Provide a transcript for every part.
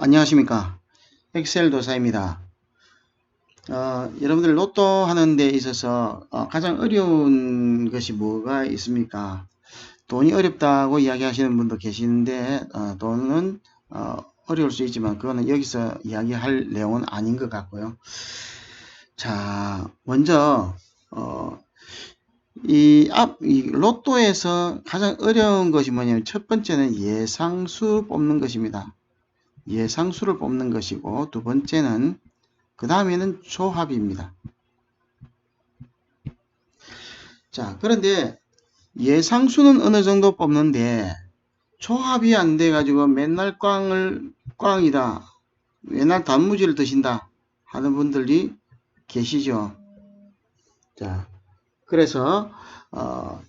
안녕하십니까. 엑셀 도사입니다. 여러분들 로또 하는 데 있어서 가장 어려운 것이 뭐가 있습니까? 돈이 어렵다고 이야기하시는 분도 계시는데 돈은 어려울 수 있지만 그거는 여기서 이야기할 내용은 아닌 것 같고요. 자, 먼저 이 로또에서 가장 어려운 것이 뭐냐면 첫 번째는 예상수 뽑는 것입니다. 예상수를 뽑는 것이고 두 번째는 그 다음에는 조합입니다. 자, 그런데 예상수는 어느 정도 뽑는데 조합이 안 돼가지고 맨날 꽝이다. 맨날 단무지를 드신다. 하는 분들이 계시죠. 자, 그래서, 어,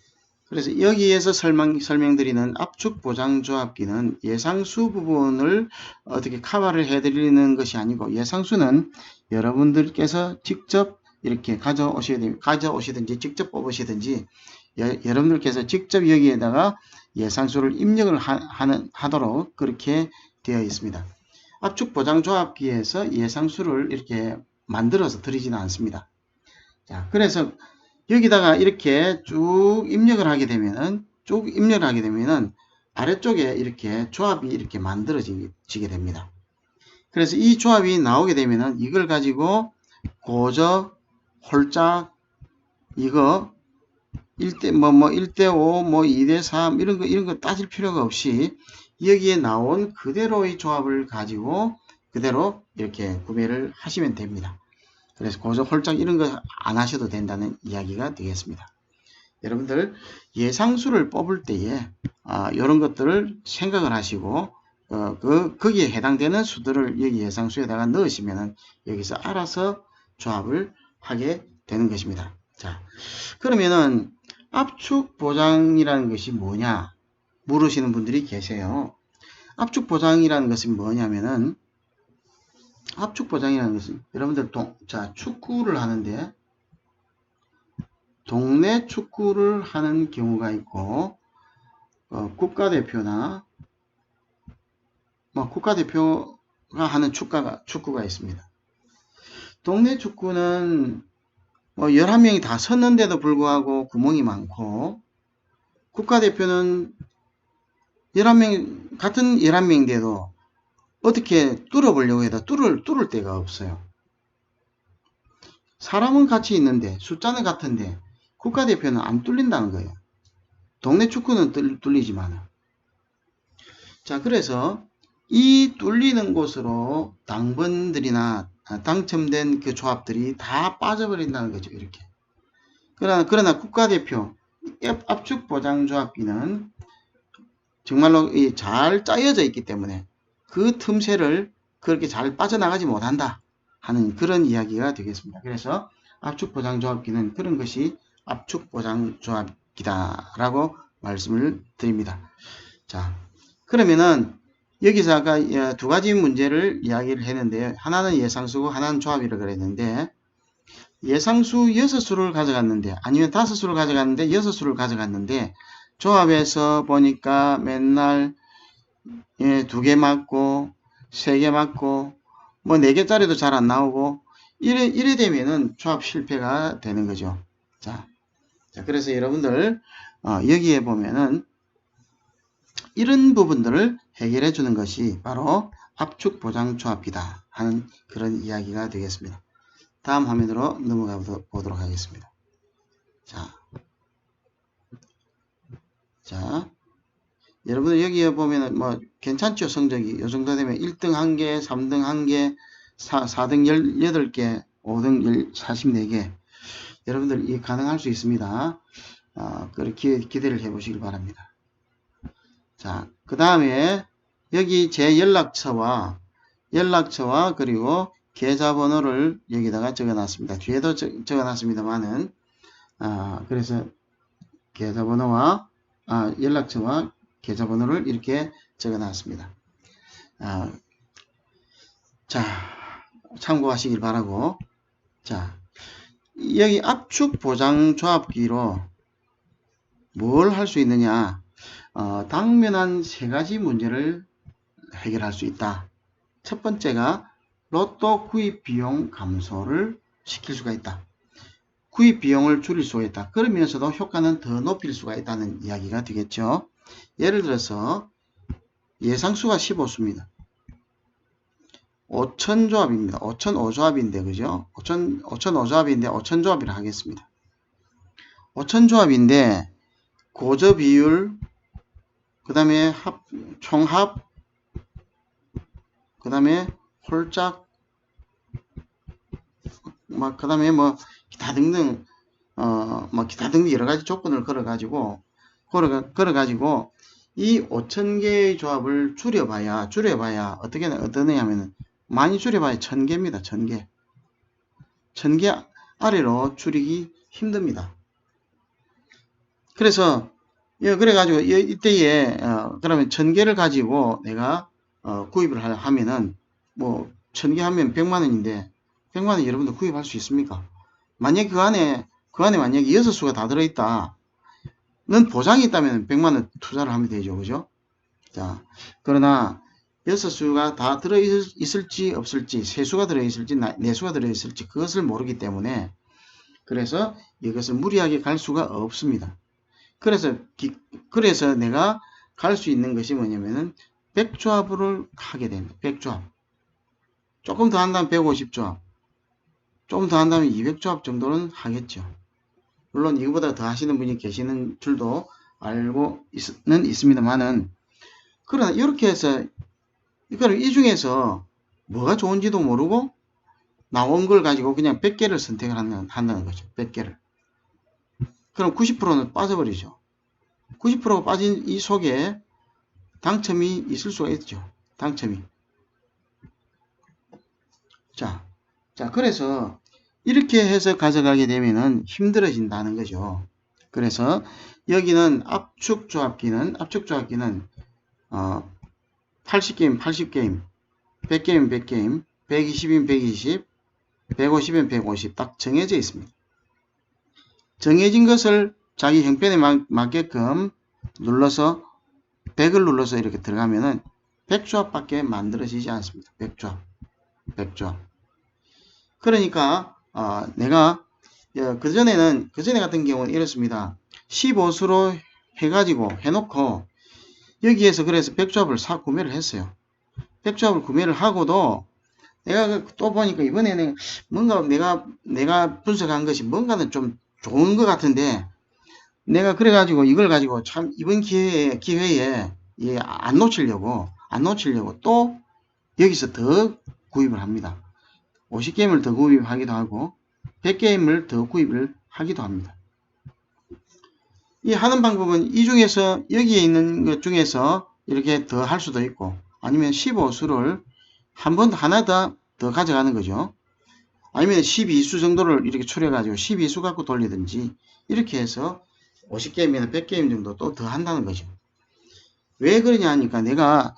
그래서 여기에서 설명드리는 압축보장조합기는 예상수 부분을 어떻게 커버를 해드리는 것이 아니고 예상수는 여러분들께서 직접 이렇게 가져오시든지 직접 뽑으시든지 여러분들께서 직접 여기에다가 예상수를 입력을 하도록 그렇게 되어 있습니다. 압축보장조합기에서 예상수를 이렇게 만들어서 드리지는 않습니다. 자, 그래서 여기다가 이렇게 쭉 입력을 하게 되면은 아래쪽에 이렇게 조합이 이렇게 만들어지게 됩니다. 그래서 이 조합이 나오게 되면은 이걸 가지고 고저, 홀짝, 이거 1대 1대5 2대3 이런 거 따질 필요가 없이 여기에 나온 그대로의 조합을 가지고 그대로 이렇게 구매를 하시면 됩니다. 그래서 고저 홀짝 이런 거 안 하셔도 된다는 이야기가 되겠습니다. 여러분들 예상수를 뽑을 때에 이런 것들을 생각을 하시고 거기에 해당되는 수들을 여기 예상수에다가 넣으시면 여기서 알아서 조합을 하게 되는 것입니다. 자, 그러면은 압축 보장이라는 것이 뭐냐 물으시는 분들이 계세요. 압축 보장이라는 것은 뭐냐면은 압축 보장이라는 것은 여러분들 축구를 하는데 동네 축구를 하는 경우가 있고 국가대표나 국가대표가 하는 축구가 있습니다. 동네 축구는 11명이 다 섰는데도 불구하고 구멍이 많고 국가대표는 11명 같은 11명인데도 어떻게 뚫어보려고 해도 뚫을 데가 없어요. 사람은 같이 있는데 숫자는 같은데 국가대표는 안 뚫린다는 거예요. 동네 축구는 뚫리지만 자, 그래서 이 뚫리는 곳으로 당번들이나 당첨된 그 조합들이 다 빠져버린다는 거죠. 이렇게. 그러나 국가대표 압축보장조합비는 정말로 잘 짜여져 있기 때문에 그 틈새를 그렇게 잘 빠져나가지 못한다 하는 그런 이야기가 되겠습니다. 그래서 압축보장조합기는 그런 것이 압축보장조합기다라고 말씀을 드립니다. 자, 그러면은 여기서 아까 두 가지 문제를 이야기를 했는데 하나는 예상수고 하나는 조합이라고 그랬는데 예상수 6수를 가져갔는데 아니면 5수를 가져갔는데 6수를 가져갔는데 조합에서 보니까 맨날 2개 맞고 3개 맞고 4개짜리도 잘 안 나오고 이래 되면은 조합 실패가 되는 거죠. 자 그래서 여러분들 여기에 보면은 이런 부분들을 해결해 주는 것이 바로 압축보장조합이다 하는 그런 이야기가 되겠습니다. 다음 화면으로 넘어가 보도록 하겠습니다. 자, 여러분들 여기에 보면은 괜찮죠? 성적이 이 정도 되면 1등 1개, 3등 1개, 4등 18개, 5등 44개. 여러분들 이 가능할 수 있습니다. 그렇게 기대를 해 보시길 바랍니다. 자, 그 다음에 여기 제 연락처와 그리고 계좌번호를 여기다가 적어놨습니다. 뒤에도 적어놨습니다만은 그래서 계좌번호와 연락처와 계좌번호를 이렇게 적어놨습니다. 자, 참고하시길 바라고. 자, 여기 압축보장조합기로 뭘 할 수 있느냐? 당면한 3가지 문제를 해결할 수 있다. 첫 번째가 로또 구입 비용 감소를 시킬 수가 있다. 구입 비용을 줄일 수가 있다. 그러면서도 효과는 더 높일 수가 있다는 이야기가 되겠죠. 예를 들어서 예상수가 15수입니다. 5000조합입니다. 5005조합인데 그죠? 5005조합인데 5000조합이라 하겠습니다. 5000조합인데 고저 비율, 그 다음에 총합, 그 다음에 홀짝, 그 다음에 뭐 기타 등등 기타 등등 여러 가지 조건을 걸어가지고 이 5000개의 조합을 줄여봐야 어떠냐 하면은 많이 줄여봐야 1000개입니다. 1000개. 1000개 아래로 줄이기 힘듭니다. 그래서 그래가지고 이때에 그러면 1000개를 가지고 내가 구입을 하면은 뭐 1000개 하면 100만원인데 100만원 여러분들 구입할 수 있습니까? 만약에 그 안에 만약에 6수가 다 들어있다. 는 보장이 있다면 100만원 투자를 하면 되죠. 그죠? 자, 그러나 6수가 다 들어있을지 없을지, 3수가 들어있을지 4수가 들어있을지 그것을 모르기 때문에 그래서 이것을 무리하게 갈 수가 없습니다. 그래서 내가 갈 수 있는 것이 뭐냐면은 100조합을 하게 됩니다. 100조합. 조금 더 한다면 150조합. 조금 더 한다면 200조합 정도는 하겠죠. 물론 이거보다 더 하시는 분이 계시는 줄도 알고는 있습니다만은, 그러나 이렇게 해서 이거를 이 중에서 뭐가 좋은지도 모르고 나온 걸 가지고 그냥 100개를 선택을 한다는 거죠. 100개를. 그럼 90%는 빠져버리죠. 90%가 빠진 이 속에 당첨이 있을 수가 있죠. 당첨이. 자, 그래서 이렇게 해서 가져가게 되면은 힘들어진다는 거죠. 그래서 여기는 압축조합기는 80게임 80게임, 100게임 100게임, 120인 120, 150인 150 딱 정해져 있습니다. 정해진 것을 자기 형편에 맞게끔 눌러서 100을 눌러서 이렇게 들어가면은 100조합밖에 만들어지지 않습니다. 100조합. 그러니까 내가 그전에 같은 경우는 이렇습니다. 15수로 해가지고 해놓고 여기에서 그래서 100조합을 구매를 했어요. 100조합을 구매를 하고도 내가 또 보니까 이번에는 뭔가 내가 분석한 것이 뭔가는 좀 좋은 것 같은데 내가 그래가지고 이걸 가지고 참 이번 기회에 안 놓치려고 또 여기서 더 구입을 합니다. 50게임을 더 구입하기도 하고 100게임을 더 구입을 하기도 합니다. 이 하는 방법은 이 중에서 여기에 있는 것 중에서 이렇게 더 할 수도 있고 아니면 15수를 하나 더 가져가는 거죠. 아니면 12수 정도를 이렇게 추려가지고 12수 갖고 돌리든지 이렇게 해서 50게임이나 100게임 정도 또 더 한다는 거죠. 왜 그러냐 하니까 내가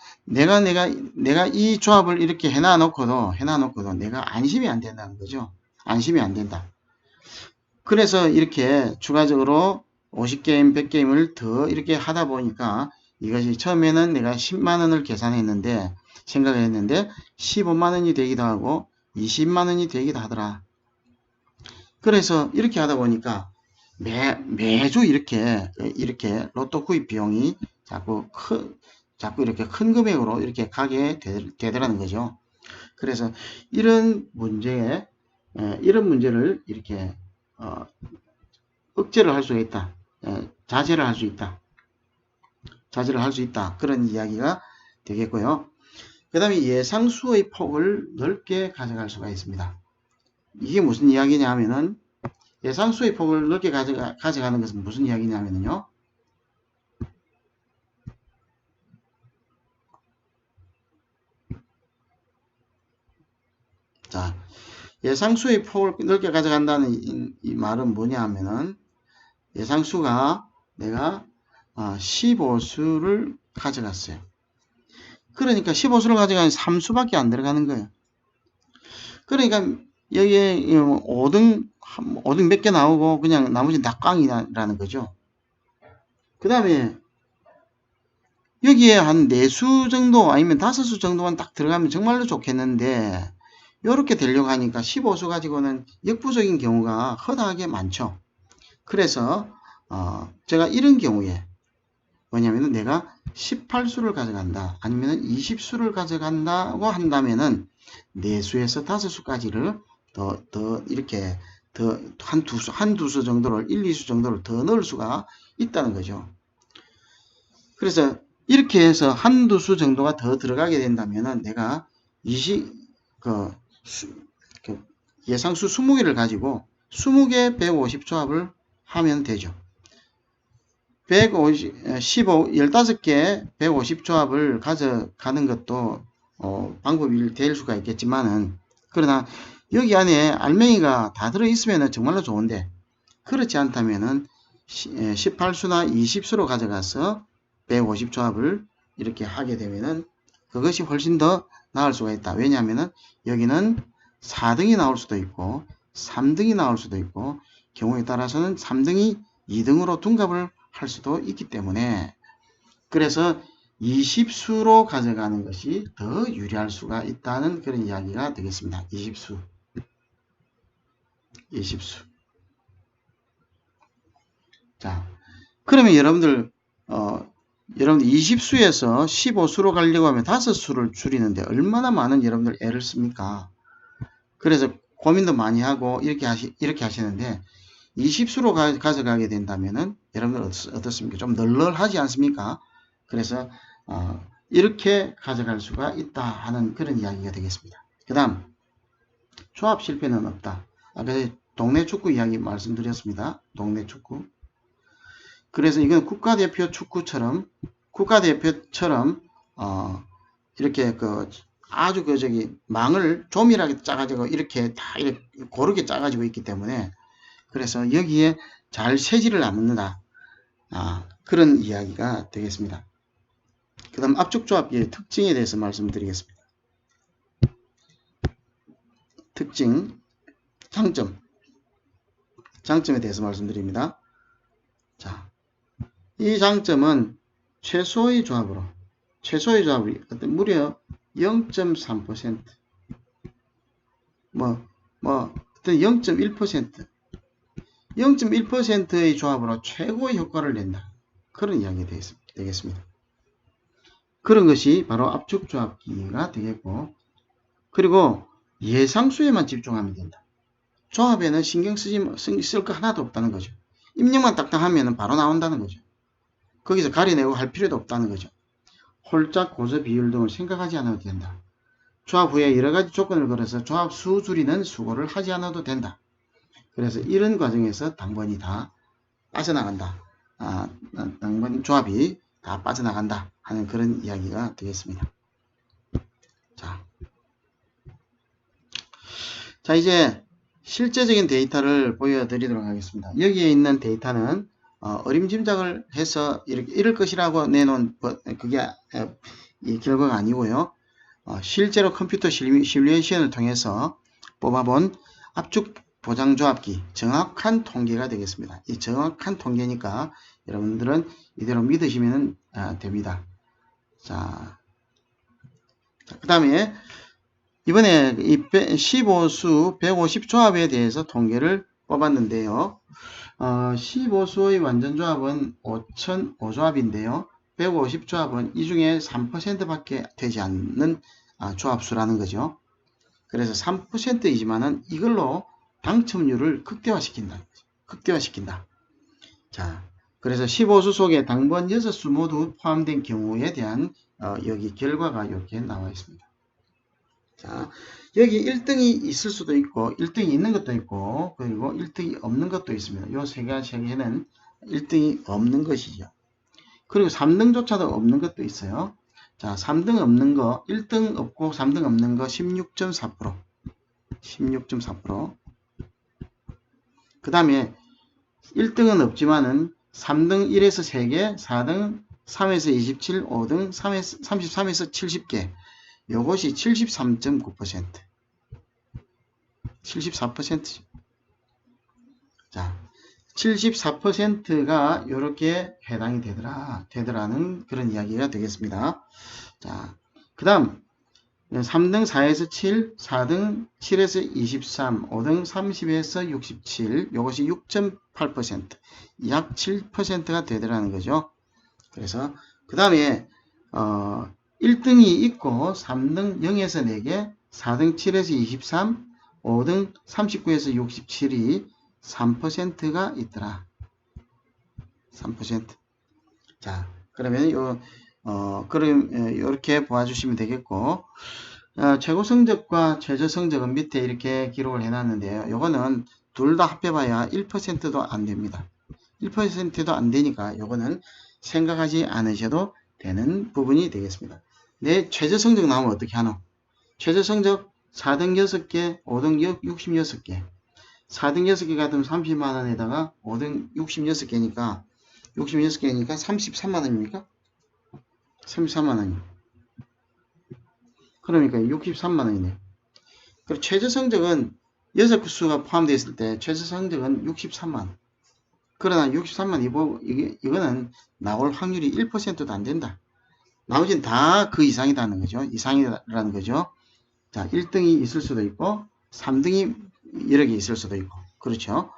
이 조합을 이렇게 해놔놓고도 내가 안심이 안 된다는 거죠. 안심이 안 된다. 그래서 이렇게 추가적으로 50게임, 100게임을 더 이렇게 하다 보니까 이것이 처음에는 내가 10만원을 계산했는데 생각을 했는데 15만원이 되기도 하고 20만원이 되기도 하더라. 그래서 이렇게 하다 보니까 매주 이렇게 로또 구입 비용이 자꾸 이렇게 큰 금액으로 이렇게 가게 되더라는 거죠. 그래서 이런 문제를 이렇게 억제를 할 수 있다. 자제를 할 수 있다. 그런 이야기가 되겠고요. 그 다음에 예상수의 폭을 넓게 가져갈 수가 있습니다. 이게 무슨 이야기냐 하면은 예상수의 폭을 넓게 가져가는 것은 무슨 이야기냐면요. 자, 예상수의 폭을 넓게 가져간다는 이 말은 뭐냐 하면은 예상수가 내가 15수를 가져갔어요. 그러니까 15수를 가져가니 3수밖에 안 들어가는 거예요. 그러니까 여기에 5등 몇 개 나오고 그냥 나머지 다 꽝이라는 거죠. 그 다음에 여기에 한 4수 정도 아니면 5수 정도만 딱 들어가면 정말로 좋겠는데 이렇게 되려고 하니까 15수 가지고는 역부족인 경우가 허다하게 많죠. 그래서 제가 이런 경우에 뭐냐면은 내가 18수를 가져간다 아니면 20수를 가져간다고 한다면은 4수에서 5수까지를 더 이렇게 더 한두 수 정도를 1, 2수 정도를 더 넣을 수가 있다는 거죠. 그래서 이렇게 해서 한두 수 정도가 더 들어가게 된다면은 내가 그 예상수 20개를 가지고 20개 150 조합을 하면 되죠. 15개 150 조합을 가져가는 것도 방법이 될 수가 있겠지만은 그러나 여기 안에 알맹이가 다 들어있으면 정말로 좋은데 그렇지 않다면은 18수나 20수로 가져가서 150 조합을 이렇게 하게 되면은 그것이 훨씬 더 나을 수가 있다. 왜냐하면은 여기는 4등이 나올 수도 있고 3등이 나올 수도 있고 경우에 따라서는 3등이 2등으로 둔갑을 할 수도 있기 때문에 그래서 20수로 가져가는 것이 더 유리할 수가 있다는 그런 이야기가 되겠습니다. 20수. 자, 그러면 여러분들 20수에서 15수로 가려고 하면 5수를 줄이는데 얼마나 많은 여러분들 애를 씁니까? 그래서 고민도 많이 하고 이렇게 하시는데 20수로 가져가게 된다면은 여러분들 어떻습니까? 좀 널널하지 않습니까? 그래서 이렇게 가져갈 수가 있다 하는 그런 이야기가 되겠습니다. 그 다음 조합 실패는 없다. 아까 동네 축구 이야기 말씀드렸습니다. 동네 축구. 그래서 이건 국가대표처럼 이렇게 아주 망을 조밀하게 짜가지고 이렇게 다 이렇게 고르게 짜가지고 있기 때문에 그래서 여기에 잘 새지를 않는다. 그런 이야기가 되겠습니다. 그 다음 압축조합의 특징에 대해서 말씀드리겠습니다. 특징, 장점에 대해서 말씀드립니다. 자, 이 장점은 최소의 조합이 무려 0.3% 어떤 0.1% 0.1%의 조합으로 최고의 효과를 낸다. 그런 이야기 되겠습니다. 그런 것이 바로 압축조합기가 되겠고 그리고 예상수에만 집중하면 된다. 조합에는 신경 쓸 거 하나도 없다는 거죠. 입력만 딱딱 하면 바로 나온다는 거죠. 거기서 가려내고 할 필요도 없다는 거죠. 홀짝, 고저, 비율 등을 생각하지 않아도 된다. 조합 후에 여러가지 조건을 걸어서 조합 수 줄이는 수고를 하지 않아도 된다. 그래서 이런 과정에서 당번이 다 빠져나간다. 당번 조합이 다 빠져나간다 하는 그런 이야기가 되겠습니다. 자 이제 실제적인 데이터를 보여드리도록 하겠습니다. 여기에 있는 데이터는 어림짐작을 해서 이럴 것이라고 내놓은 그게 이 결과가 아니고요. 실제로 컴퓨터 시뮬레이션을 통해서 뽑아본 압축 보장조합기 정확한 통계가 되겠습니다. 이 정확한 통계니까 여러분들은 이대로 믿으시면 됩니다. 자, 그 다음에 이번에 이 15수 150 조합에 대해서 통계를 뽑았는데요. 15수의 완전조합은 5005조합인데요. 150 조합은 이 중에 3% 밖에 되지 않는 조합수라는 거죠. 그래서 3%이지만은 이걸로 당첨률을 극대화시킨다. 자, 그래서 15수 속에 당번 6수 모두 포함된 경우에 대한 여기 결과가 이렇게 나와 있습니다. 자, 여기 1등이 있을 수도 있고 1등이 있는 것도 있고 그리고 1등이 없는 것도 있습니다. 이 세 개는 1등이 없는 것이죠. 그리고 3등조차도 없는 것도 있어요. 자, 3등 없는 거 1등 없고 3등 없는 거 16.4% 그 다음에 1등은 없지만은 3등 1에서 3개 4등 3에서 27 5등 33에서 70개 요것이 73.9% 74%죠. 자, 74%가 이렇게 해당이 되더라는 그런 이야기가 되겠습니다. 자, 그 다음 3등 4에서 7, 4등 7에서 23, 5등 30에서 67, 이것이 6.8%, 약 7%가 되더라는 거죠. 그래서 그 다음에 1등이 있고 3등 0에서 4개, 4등 7에서 23, 5등 39에서 67이 3%가 있더라. 3%. 자, 그러면 이렇게 보아주시면 되겠고, 최고 성적과 최저 성적은 밑에 이렇게 기록을 해놨는데요. 요거는 둘 다 합해봐야 1%도 안 됩니다. 1%도 안 되니까 요거는 생각하지 않으셔도 되는 부분이 되겠습니다. 내 최저 성적 나오면 어떻게 하노? 최저 성적 4등 6개, 5등 66개. 4등 6개 같으면 30만원에다가 5등 66개니까 33만원입니까? 33만원이. 그러니까 63만원이네. 그리고 최저 성적은 6수가 포함되어 있을 때 최저 성적은 63만. 그러나 63만 이거는 나올 확률이 1%도 안 된다. 나머지는 다 그 이상이라는 거죠. 이상이라는 거죠. 자, 1등이 있을 수도 있고 3등이 여러 개 있을 수도 있고 그렇죠.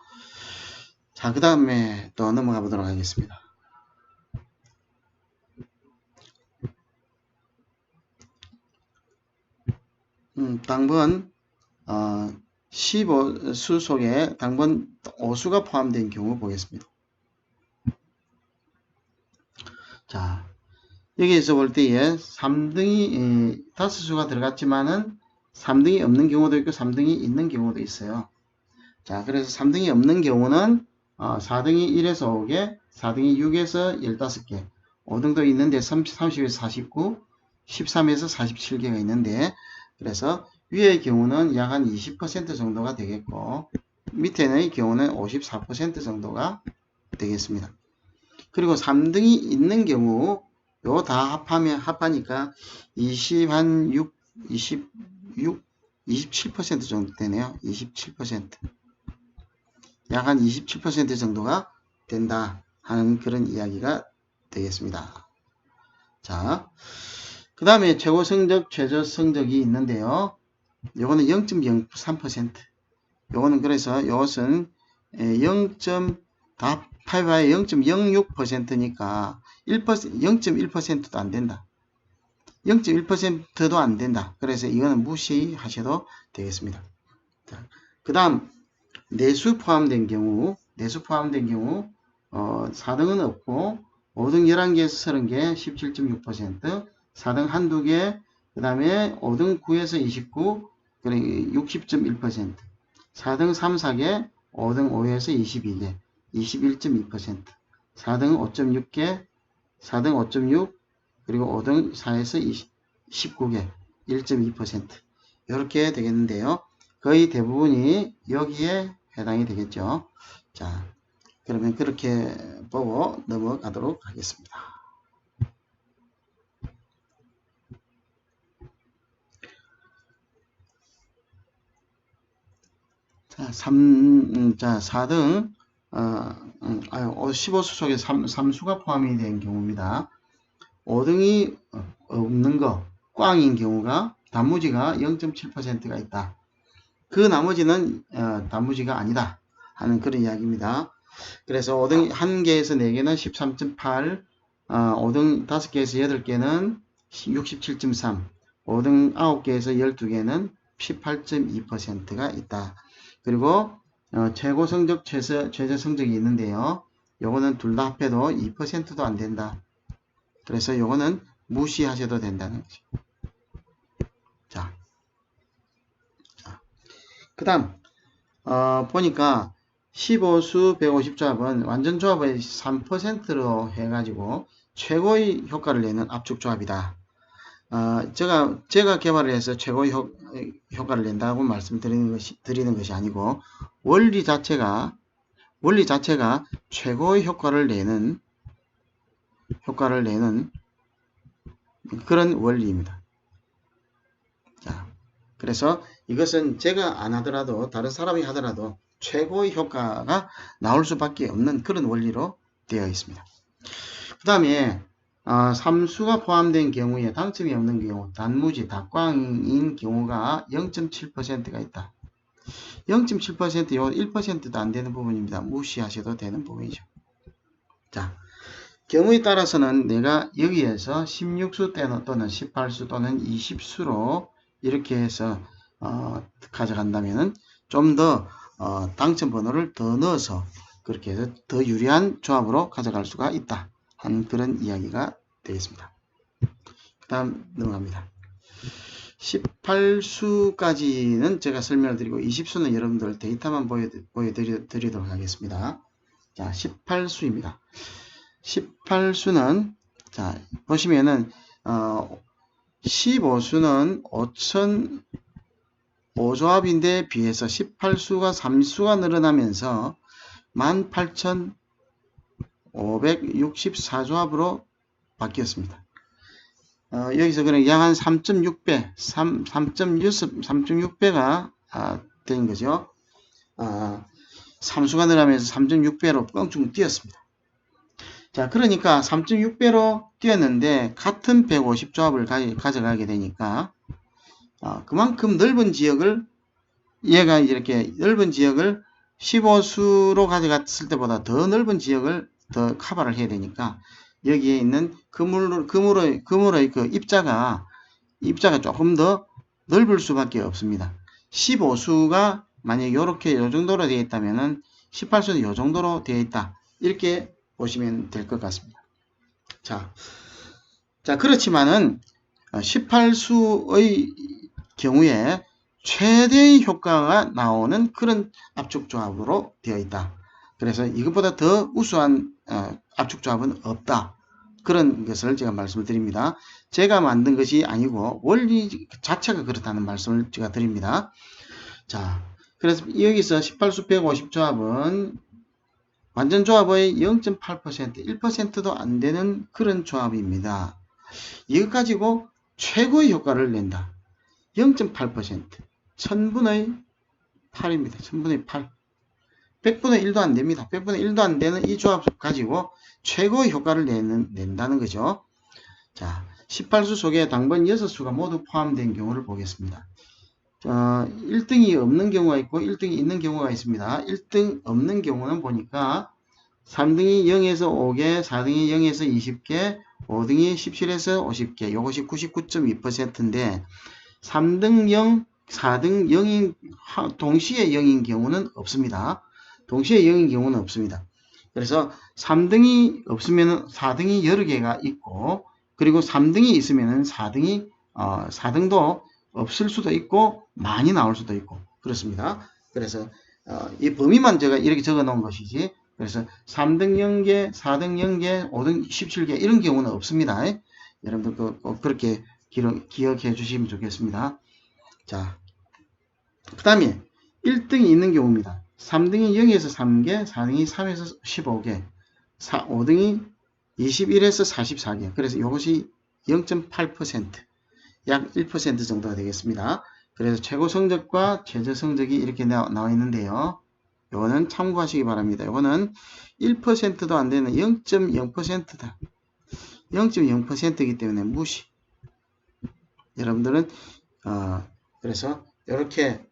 자, 그 다음에 또 넘어가 보도록 하겠습니다. 당번 15수 속에 당번 5수가 포함된 경우 보겠습니다. 자, 여기에서 볼 때에 3등이 5수가 들어갔지만은 3등이 없는 경우도 있고 3등이 있는 경우도 있어요. 자, 그래서 3등이 없는 경우는 4등이 1에서 5개, 4등이 6에서 15개, 5등도 있는데 30에서 49, 13에서 47개가 있는데, 그래서 위의 경우는 약 한 20% 정도가 되겠고 밑에의 경우는 54% 정도가 되겠습니다. 그리고 3등이 있는 경우 요 다 합하니까 27% 정도 되네요. 27%. 약 한 27% 정도가 된다 하는 그런 이야기가 되겠습니다. 자, 그 다음에 최고 성적, 최저 성적이 있는데요. 요거는 0.03%. 요거는 그래서 이것은 0.06%니까 0.1%도 안 된다. 0.1%도 안 된다. 그래서 이거는 무시하셔도 되겠습니다. 그 다음 내수 포함된 경우 4등은 없고 5등 11개에서 30개 17.6%, 4등 1~2개, 그 다음에 5등 9에서 29, 60.1%, 4등 3~4개, 5등 5에서 22개, 21.2%, 4등 5.6개, 4등 5.6, 그리고 5등 4에서 19개, 1.2%. 이렇게 되겠는데요. 거의 대부분이 여기에 해당이 되겠죠. 자, 그러면 그렇게 보고 넘어가도록 하겠습니다. 자, 4등 15수 속에 3수가 포함이 된 경우입니다. 5등이 없는 거, 꽝인 경우가 단무지가 0.7%가 있다. 그 나머지는 단무지가 아니다 하는 그런 이야기입니다. 그래서 5등 1개에서 4개는 13.8, 5등 5개에서 8개는 67.3, 5등 9개에서 12개는 18.2%가 있다. 그리고 최고 성적, 최저 성적이 있는데요. 요거는 둘 다 합해도 2%도 안 된다. 그래서 요거는 무시하셔도 된다는 거죠. 자, 그 다음 보니까 15수 150조합은 완전 조합의 3%로 해가지고 최고의 효과를 내는 압축조합이다. 제가 개발을 해서 최고의 효과를 낸다고 말씀드리는 것이 아니고 원리 자체가 최고의 효과를 내는 그런 원리입니다. 자, 그래서 이것은 제가 안 하더라도 다른 사람이 하더라도 최고의 효과가 나올 수밖에 없는 그런 원리로 되어 있습니다. 그 다음에 삼수가 포함된 경우에 당첨이 없는 경우, 단무지, 닭광인 경우가 0.7%가 있다. 0.7%, 요 1%도 안 되는 부분입니다. 무시하셔도 되는 부분이죠. 자, 경우에 따라서는 내가 여기에서 16수 또는 18수 또는 20수로 이렇게 해서 가져간다면 좀 더 당첨 번호를 더 넣어서 그렇게 해서 더 유리한 조합으로 가져갈 수가 있다 하는 그런 이야기가 되겠습니다. 그 다음 넘어갑니다. 18수까지는 제가 설명을 드리고 20수는 여러분들 데이터만 보여드리도록 하겠습니다. 자, 18수입니다. 18수는 자 보시면은 15수는 5천 5조합인데 비해서 18수가 3수가 늘어나면서 18,564조합으로 바뀌었습니다. 여기서 그냥 약 한 3.6배, 3.6배가 된 거죠. 3수가 늘어나면서 3.6배로 껑충 뛰었습니다. 자, 그러니까 3.6배로 뛰었는데 같은 150조합을 가져가게 되니까 그만큼 넓은 지역을 얘가 이렇게 넓은 지역을 15수로 가져갔을 때보다 더 넓은 지역을 더 커버를 해야 되니까 여기에 있는 그물의 그 입자가 조금 더 넓을 수밖에 없습니다. 15수가 만약에 이렇게 요 정도로 되어 있다면은 18수는 요 정도로 되어 있다. 이렇게 보시면 될 것 같습니다. 자, 그렇지만은 18수의 경우에 최대의 효과가 나오는 그런 압축조합으로 되어 있다. 그래서 이것보다 더 우수한 압축조합은 없다. 그런 것을 제가 말씀을 드립니다. 제가 만든 것이 아니고 원리 자체가 그렇다는 말씀을 제가 드립니다. 자, 그래서 여기서 18수 150조합은 완전 조합의 0.8%, 1%도 안 되는 그런 조합입니다. 이것 가지고 최고의 효과를 낸다. 0.8%, 1000분의 8입니다. 1000분의 8. 100분의 1도 안 됩니다. 100분의 1도 안 되는 이 조합 가지고 최고의 효과를 낸다는 거죠. 자, 18수 속에 당번 6수가 모두 포함된 경우를 보겠습니다. 1등이 없는 경우가 있고 1등이 있는 경우가 있습니다. 1등 없는 경우는 보니까 3등이 0에서 5개, 4등이 0에서 20개, 5등이 17에서 50개, 이것이 99.2%인데 3등 0, 4등 0인 동시에 0인 경우는 없습니다. 동시에 0인 경우는 없습니다. 그래서 3등이 없으면 4등이 여러 개가 있고 그리고 3등이 있으면 4등도 없을 수도 있고 많이 나올 수도 있고 그렇습니다. 그래서 이 범위만 제가 이렇게 적어 놓은 것이지 그래서 3등 0개, 4등 0개, 5등 17개 이런 경우는 없습니다. 여러분들 꼭 그렇게 기억해 주시면 좋겠습니다. 자, 그 다음에 1등이 있는 경우입니다. 3등이 0에서 3개, 4등이 3에서 15개, 5등이 21에서 44개. 그래서 이것이 0.8%, 약 1% 정도가 되겠습니다. 그래서 최고 성적과 최저 성적이 이렇게 나와 있는데요. 이거는 참고하시기 바랍니다. 이거는 1%도 안 되는 0.0%다. 0.0%이기 때문에 무시. 여러분들은 그래서 이렇게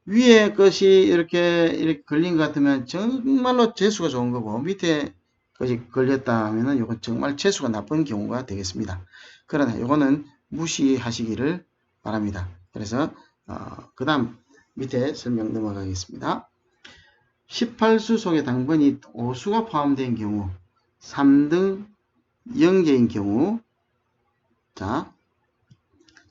위에 것이 이렇게 걸린 것 같으면 정말로 재수가 좋은 거고 밑에 것이 걸렸다 하면은 이건 정말 재수가 나쁜 경우가 되겠습니다. 그러나 이거는 무시하시기를 바랍니다. 그래서 그 다음 밑에 설명 넘어가겠습니다. 18수 속에 당번이 5수가 포함된 경우 3등 0개인 경우 자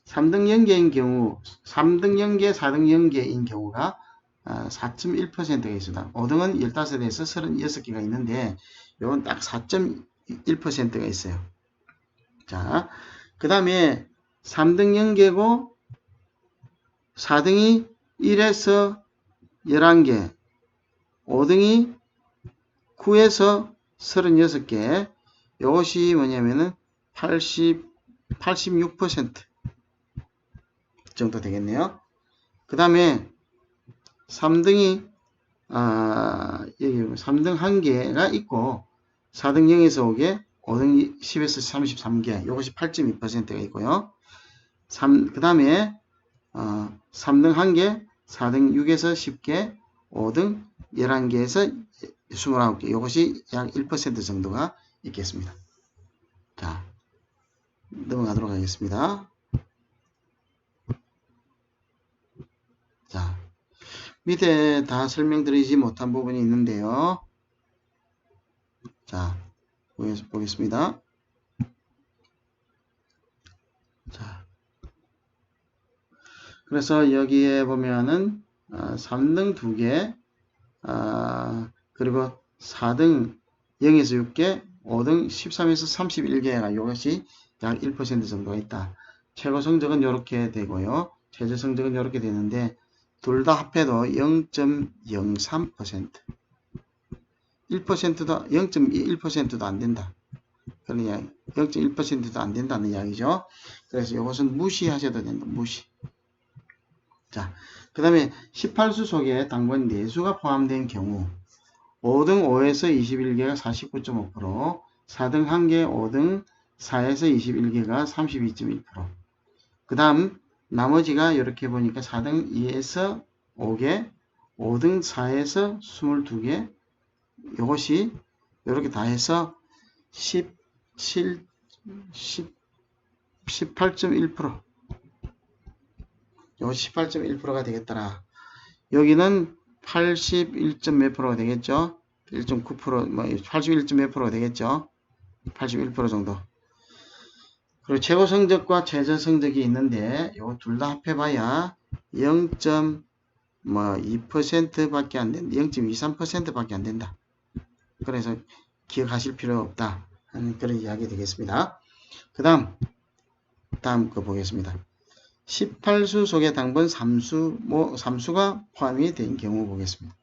3등 0개인 경우 3등 0개 4등 0개인 경우가 4.1%가 있습니다. 5등은 15에서 36개가 있는데 이건 딱 4.1%가 있어요. 자, 그 다음에 3등 0개고 4등이 1에서 11개 5등이 9에서 36개 이것이 뭐냐면은 86% 정도 되겠네요. 그 다음에 3등이 여기 3등 1개가 있고 4등 0에서 5개, 5등 10에서 33개, 이것이 8.2%가 있고요. 그 다음에 3등 1개, 4등 6에서 10개, 5등 11개에서 29개, 이것이 약 1% 정도가 있겠습니다. 자, 넘어가도록 하겠습니다. 자, 밑에 다 설명드리지 못한 부분이 있는데요. 자, 보겠습니다. 자, 그래서 여기에 보면은 3등 2개, 그리고 4등 0에서 6개, 5등 13에서 31개가 이것이 약 1% 정도가 있다. 최고 성적은 이렇게 되고요. 최저 성적은 이렇게 되는데 둘 다 합해도 0.03%, 1%도 0.1%도 안 된다. 그런 이야기, 0.1%도 안 된다는 이야기죠. 그래서 이것은 무시하셔도 된다. 무시. 자, 그 다음에 18수 속에 당번 4수가 포함된 경우 5등 5에서 21개가 49.5%, 4등 1개, 5등 4에서 21개가 32.1%. 그 다음 나머지가 이렇게 보니까 4등 2에서 5개, 5등 4에서 22개, 이것이 이렇게 다 해서 18.1%. 이것이 18.1%가 되겠더라. 여기는 81. 몇 프로가 되겠죠? 1.9%, 뭐 81. 몇 프로가 되겠죠? 81% 정도. 그리고 최고 성적과 최저 성적이 있는데 이거 둘 다 합해봐야 0.2%밖에 안 된다. 0.23%밖에 안 된다. 그래서 기억하실 필요 없다 하는 그런 이야기 되겠습니다. 그 다음 거 보겠습니다. 18수 속에 당번 3수가 포함이 된 경우 보겠습니다.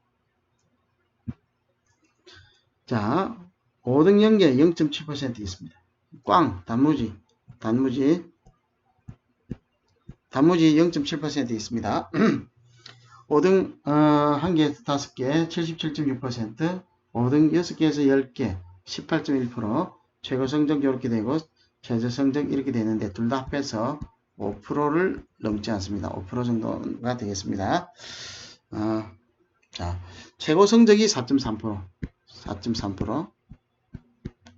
자, 5등 연계 0.7% 있습니다. 꽝, 단무지 0.7% 있습니다. 5등 1개에서 5개 77.6%, 5등 6개에서 10개 18.1%, 최고 성적 이렇게 되고 최저 성적 이렇게 되는데 둘 다 합해서 5%를 넘지 않습니다. 5% 정도가 되겠습니다. 자, 최고 성적이 4.3%, 4.3%.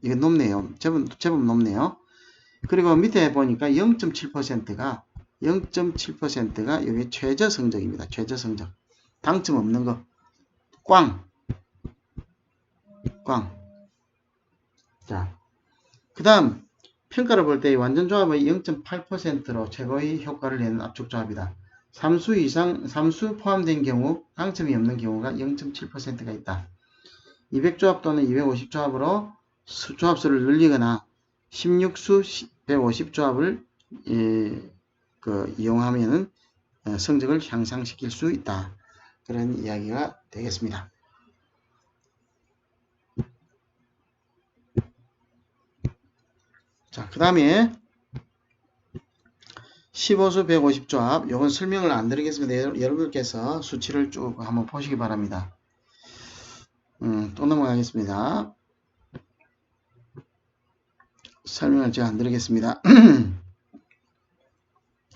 이게 높네요. 제법 높네요. 그리고 밑에 보니까 0.7%가 여기 최저 성적입니다. 최저 성적. 당점 없는 거. 꽝. 자, 그 다음 평가를 볼 때 완전 조합의 0.8%로 최고의 효과를 내는 압축 조합이다. 3수 포함된 경우 당점이 없는 경우가 0.7%가 있다. 200조합 또는 250조합으로 조합수를 늘리거나 16수 150조합을 이용하면 성적을 향상시킬 수 있다. 그런 이야기가 되겠습니다. 자, 그 다음에 15수 150조합, 이건 설명을 안 드리겠습니다. 여러분께서 수치를 쭉 한번 보시기 바랍니다. 또 넘어가겠습니다. 설명을 제가 안 드리겠습니다.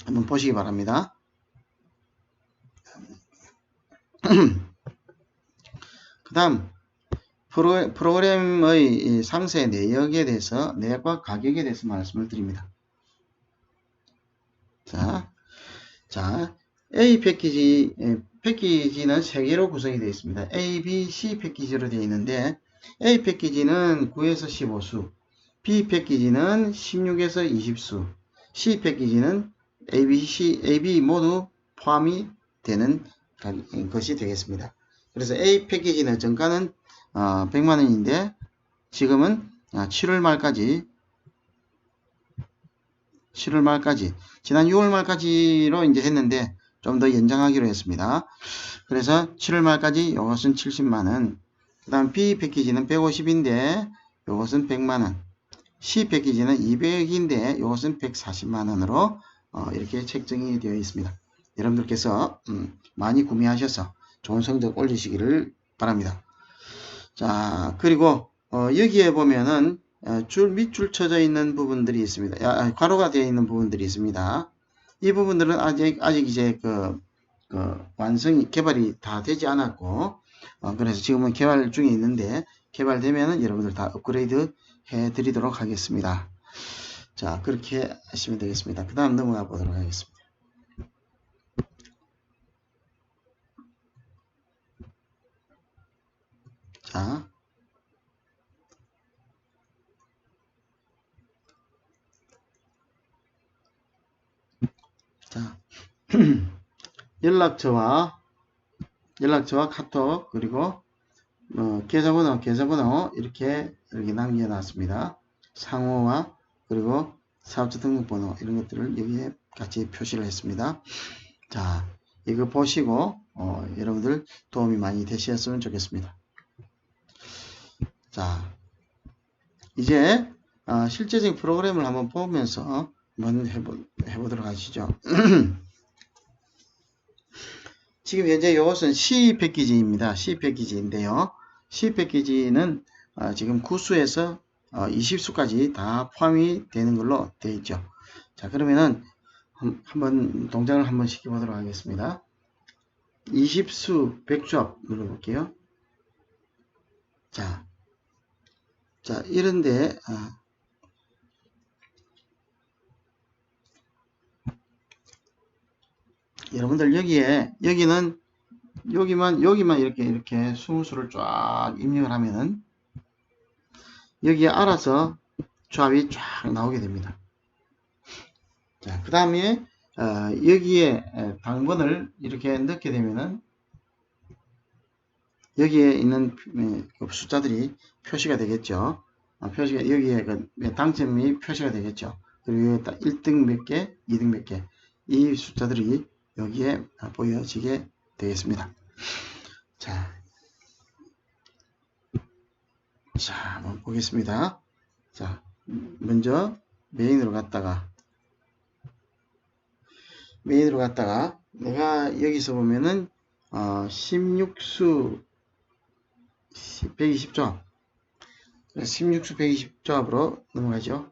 한번 보시기 바랍니다. 그 다음 프로그램의 상세 내역에 대해서 내역과 가격에 대해서 말씀을 드립니다. 자, A 패키지는 3개로 구성이 되어 있습니다. A, B, C 패키지로 되어 있는데 A 패키지는 9에서 15수, B 패키지는 16에서 20수, C 패키지는 A, B, C, A, B 모두 포함이 되는 것이 되겠습니다. 그래서 A 패키지는 정가는 100만원인데 지금은 7월 말까지 지난 6월 말까지로 이제 했는데 좀 더 연장하기로 했습니다. 그래서 7월 말까지 이것은 70만원, 그 다음 B 패키지는 150인데 이것은 100만원, C 패키지는 200인데 이것은 140만원으로 이렇게 책정이 되어 있습니다. 여러분들께서 많이 구매하셔서 좋은 성적 올리시기를 바랍니다. 자, 그리고 여기에 보면은 밑줄 쳐져 있는 부분들이 있습니다. 괄호가 되어 있는 부분들이 있습니다. 이 부분들은 아직 이제 완성이 개발이 다 되지 않았고 그래서 지금은 개발 중에 있는데 개발되면은 여러분들 다 업그레이드 해 드리도록 하겠습니다. 자, 그렇게 하시면 되겠습니다. 그 다음 넘어가 보도록 하겠습니다. 자, 연락처와 카톡 그리고 계좌번호 이렇게 남겨놨습니다. 상호와 그리고 사업자 등록번호 이런 것들을 여기에 같이 표시를 했습니다. 자, 이거 보시고 여러분들 도움이 많이 되셨으면 좋겠습니다. 자, 이제 실제적인 프로그램을 한번 보면서 한번 해보도록 하시죠. 지금 현재 이것은 C 패키지입니다. C 패키지인데요. C 패키지는 지금 9수에서 20수까지 다 포함이 되는 걸로 되어 있죠. 자, 그러면은 한번 동작을 한번 시켜보도록 하겠습니다. 20수 100조합 눌러볼게요. 자, 이런데 여러분들 여기는 여기만 이렇게 20수를 쫙 입력을 하면은 여기에 알아서 조합이 쫙 나오게 됩니다. 자, 그 다음에 여기에 당번을 이렇게 넣게 되면은 여기에 있는 숫자들이 표시가 되겠죠. 여기에 당점이 표시가 되겠죠. 그리고 1등 몇 개, 2등 몇 개, 이 숫자들이 여기에 보여지게 되겠습니다. 자, 한번 보겠습니다. 자, 먼저 메인으로 갔다가 내가 여기서 보면은 16수 120조합 16수 120조합으로 넘어가죠.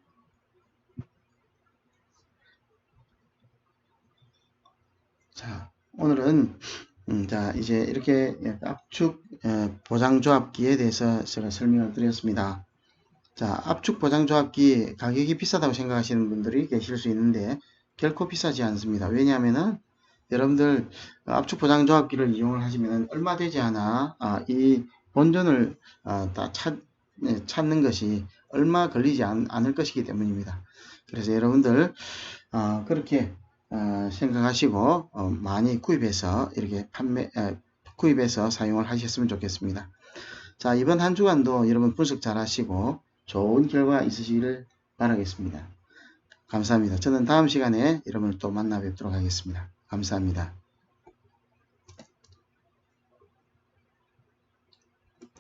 자, 오늘은 자, 이제 이렇게 압축 보장조합기에 대해서 제가 설명을 드렸습니다. 자, 압축 보장조합기 가격이 비싸다고 생각하시는 분들이 계실 수 있는데 결코 비싸지 않습니다. 왜냐하면은 여러분들 압축 보장조합기를 이용을 하시면 얼마 되지 않아 이 본전을 다 찾는 것이 얼마 걸리지 않을 것이기 때문입니다. 그래서 여러분들 그렇게 생각하시고 많이 구입해서 이렇게 구입해서 사용을 하셨으면 좋겠습니다. 자, 이번 한 주간도 여러분 분석 잘 하시고 좋은 결과 있으시기를 바라겠습니다. 감사합니다. 저는 다음 시간에 여러분을 또 만나 뵙도록 하겠습니다. 감사합니다.